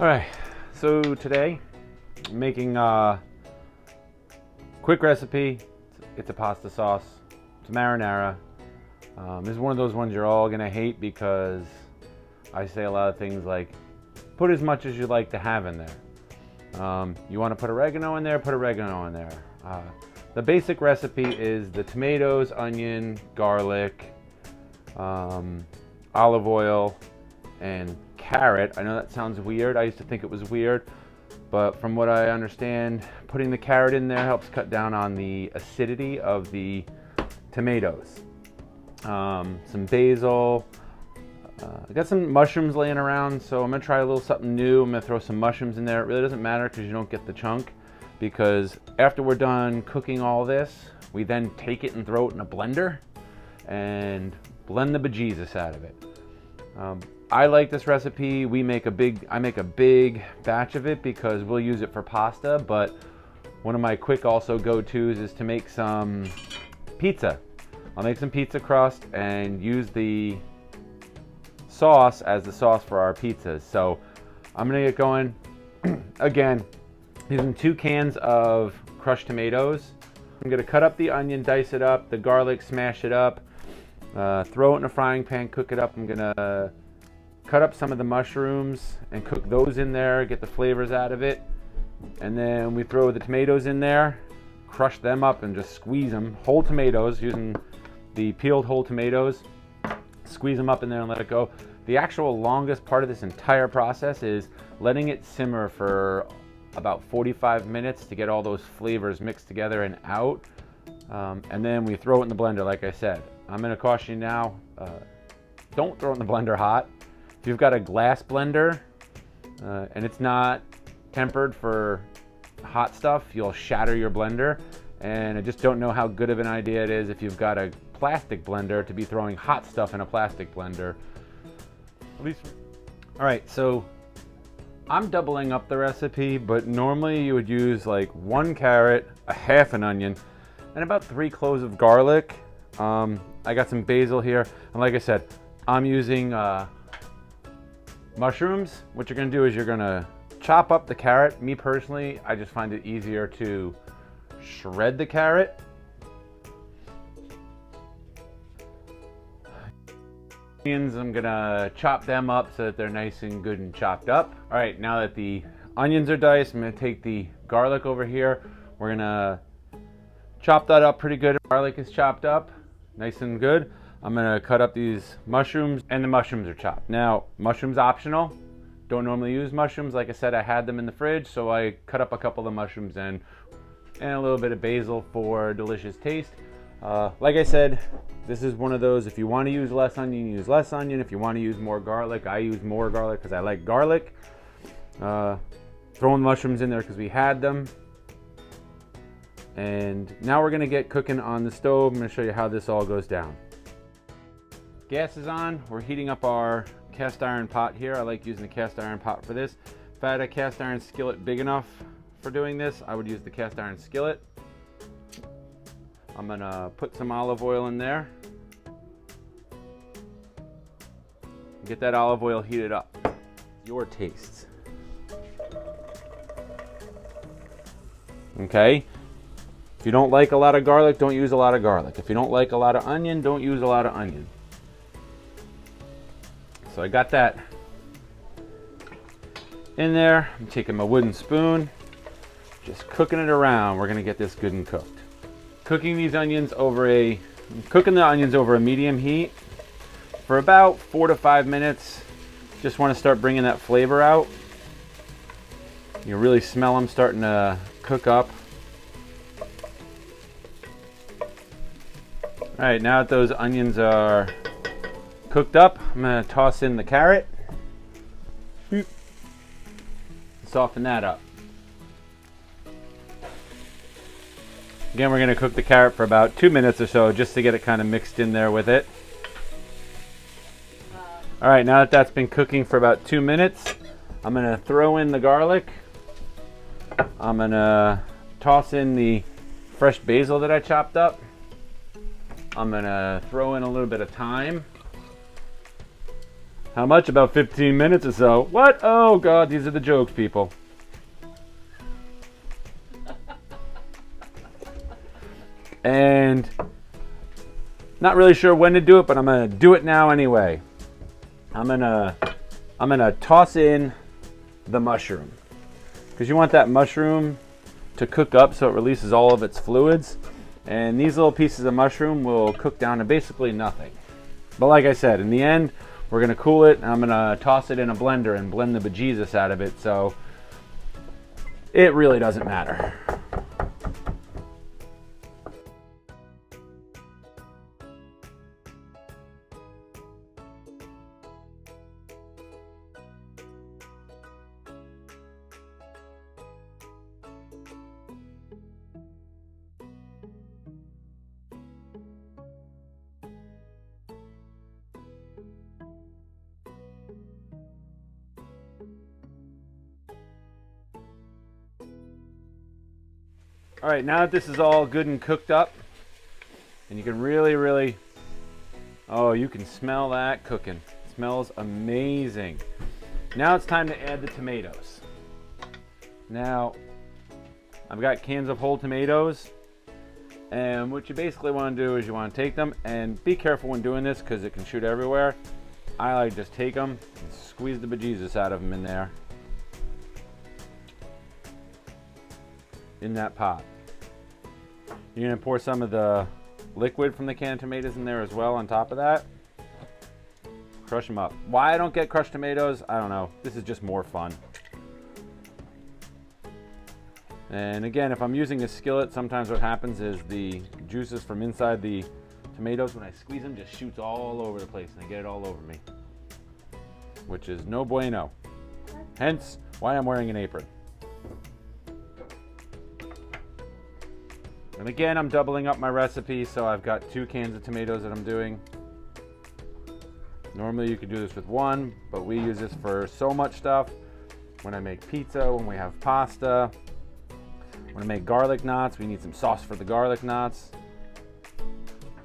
All right, so today I'm making a quick recipe. It's a pasta sauce. It's marinara. This is one of those ones you're all gonna hate because I say a lot of things like put as much as you like to have in there. You want to put oregano in there, put oregano in there. The basic recipe is the tomatoes, onion, garlic, olive oil, and carrot. I know that sounds weird. I used to think it was weird, but from what I understand, putting the carrot in there helps cut down on the acidity of the tomatoes. Some basil. I got some mushrooms laying around, so I'm gonna try a little something new. I'm gonna throw some mushrooms in there. It really doesn't matter because you don't get the chunk, because after we're done cooking all this, we then take it and throw it in a blender and blend the bejesus out of it. I like this recipe. I make a big batch of it because we'll use it for pasta, but one of my quick also go-tos is to make some pizza. I'll make some pizza crust and use the sauce as the sauce for our pizzas. So I'm gonna get going. Again, using 2 cans of crushed tomatoes. I'm gonna cut up the onion, dice it up, the garlic, smash it up, throw it in a frying pan, cook it up. I'm gonna cut up some of the mushrooms and cook those in there, get the flavors out of it. And then we throw the tomatoes in there, crush them up and just squeeze them. Whole tomatoes, using the peeled whole tomatoes. Squeeze them up in there and let it go. The actual longest part of this entire process is letting it simmer for about 45 minutes to get all those flavors mixed together and out. And then we throw it in the blender, like I said. I'm gonna caution you now, don't throw it in the blender hot. If you've got a glass blender and it's not tempered for hot stuff, you'll shatter your blender. And I just don't know how good of an idea it is if you've got a plastic blender to be throwing hot stuff in a plastic blender. At least, all right, so I'm doubling up the recipe, but normally you would use like 1 carrot, a half an onion, and about 3 cloves of garlic. I got some basil here, and like I said, I'm using mushrooms. What you're gonna do is you're gonna chop up the carrot. Me personally, I just find it easier to shred the carrot. Onions, I'm gonna chop them up so that they're nice and good and chopped up. All right, now that the onions are diced, I'm gonna take the garlic over here. We're gonna chop that up pretty good. Garlic is chopped up, nice and good. I'm gonna cut up these mushrooms, and the mushrooms are chopped. Now, mushrooms optional. Don't normally use mushrooms. Like I said, I had them in the fridge, so I cut up a couple of mushrooms and a little bit of basil for delicious taste. Like I said, this is one of those, if you want to use less onion, use less onion. If you want to use more garlic, I use more garlic because I like garlic. Throwing mushrooms in there because we had them. And now we're gonna get cooking on the stove. I'm gonna show you how this all goes down. Gas is on. We're heating up our cast iron pot here. I like using the cast iron pot for this. If I had a cast iron skillet big enough for doing this, I would use the cast iron skillet. I'm gonna put some olive oil in there. Get that olive oil heated up. Your tastes. Okay? If you don't like a lot of garlic, don't use a lot of garlic. If you don't like a lot of onion, don't use a lot of onion. So I got that in there. I'm taking my wooden spoon, just cooking it around. We're gonna get this good and cooked. Cooking the onions over a medium heat for about 4 to 5 minutes. Just want to start bringing that flavor out. You really smell them starting to cook up. All right, now that those onions are cooked up, I'm gonna toss in the carrot. Soften that up. Again, we're gonna cook the carrot for about 2 minutes or so just to get it kind of mixed in there with it. All right, now that that's been cooking for about 2 minutes, I'm gonna throw in the garlic. I'm gonna toss in the fresh basil that I chopped up. I'm gonna throw in a little bit of thyme. How much? About 15 minutes or so. What? Oh God, these are the jokes, people. And not really sure when to do it, but I'm gonna do it now anyway. I'm gonna toss in the mushroom, because you want that mushroom to cook up so it releases all of its fluids, and these little pieces of mushroom will cook down to basically nothing. But like I said, in the end, we're gonna cool it, and I'm gonna toss it in a blender and blend the bejesus out of it, so it really doesn't matter. All right, now that this is all good and cooked up, and you can really, oh, you can smell that cooking. It smells amazing. Now it's time to add the tomatoes. Now, I've got cans of whole tomatoes, and what you basically want to do is you want to take them, and be careful when doing this because it can shoot everywhere. I like just take them and squeeze the bejesus out of them in there, in that pot. You're gonna pour some of the liquid from the canned tomatoes in there as well on top of that. Crush them up. Why I don't get crushed tomatoes, I don't know. This is just more fun. And again, if I'm using a skillet, sometimes what happens is the juices from inside the tomatoes, when I squeeze them, just shoots all over the place and I get it all over me, which is no bueno. Hence why I'm wearing an apron. And again, I'm doubling up my recipe, so I've got 2 cans of tomatoes that I'm doing. Normally you could do this with 1, but we use this for so much stuff. When I make pizza, when we have pasta, when I make garlic knots, we need some sauce for the garlic knots.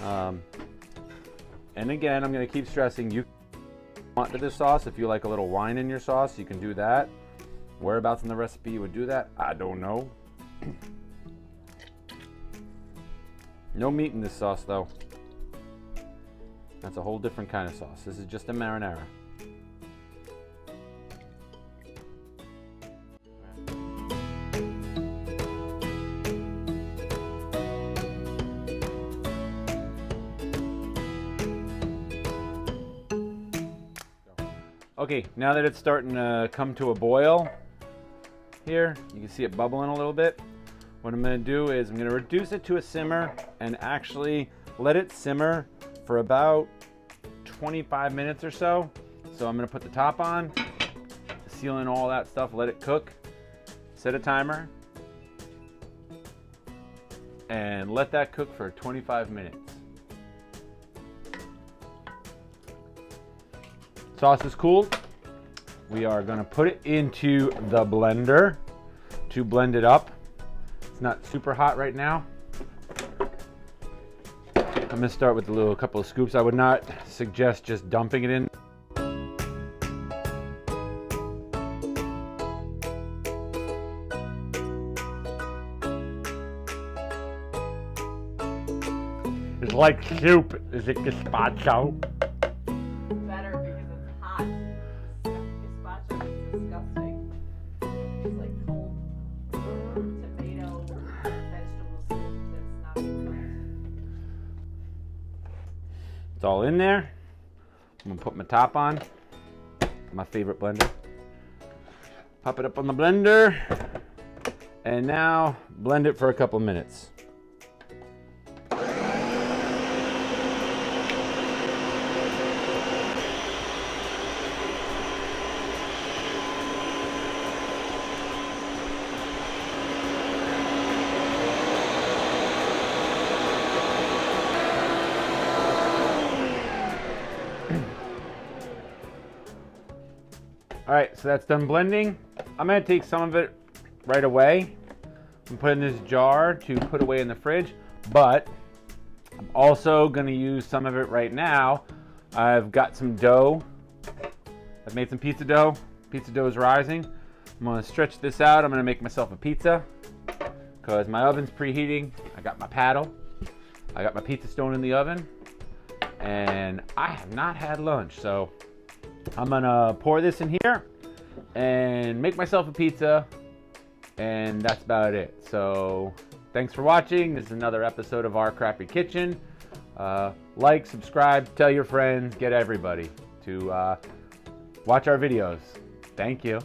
And again, I'm going to keep stressing, you want to this sauce. If you like a little wine in your sauce, you can do that. Whereabouts in the recipe you would do that, I don't know. No meat in this sauce though. That's a whole different kind of sauce. This is just a marinara. Okay, now that it's starting to come to a boil here, you can see it bubbling a little bit. What I'm going to do is I'm going to reduce it to a simmer and actually let it simmer for about 25 minutes or so. So I'm going to put the top on, seal in all that stuff, let it cook, set a timer, and let that cook for 25 minutes. Sauce is cooled. We are going to put it into the blender to blend it up. It's not super hot right now. I'm going to start with a couple of scoops. I would not suggest just dumping it in. It's like soup. Is it gazpacho? Better because it's hot. Gazpacho is disgusting. It's like cold tomato vegetable soup that's not good. It's all in there. I'm gonna put my top on. My favorite blender. Pop it up on the blender. And now blend it for a couple minutes. All right, so that's done blending. I'm gonna take some of it right away and put in this jar to put away in the fridge, but I'm also gonna use some of it right now. I've got some dough I've made some pizza dough. Pizza dough is rising. I'm gonna stretch this out. I'm gonna make myself a pizza because my oven's preheating. I got my paddle. I got my pizza stone in the oven, and I have not had lunch. So I'm gonna pour this in here and make myself a pizza, and that's about it. So thanks for watching. This is another episode of Our Crappy Kitchen. Like, subscribe, tell your friends, get everybody to watch our videos. Thank you.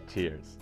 Cheers.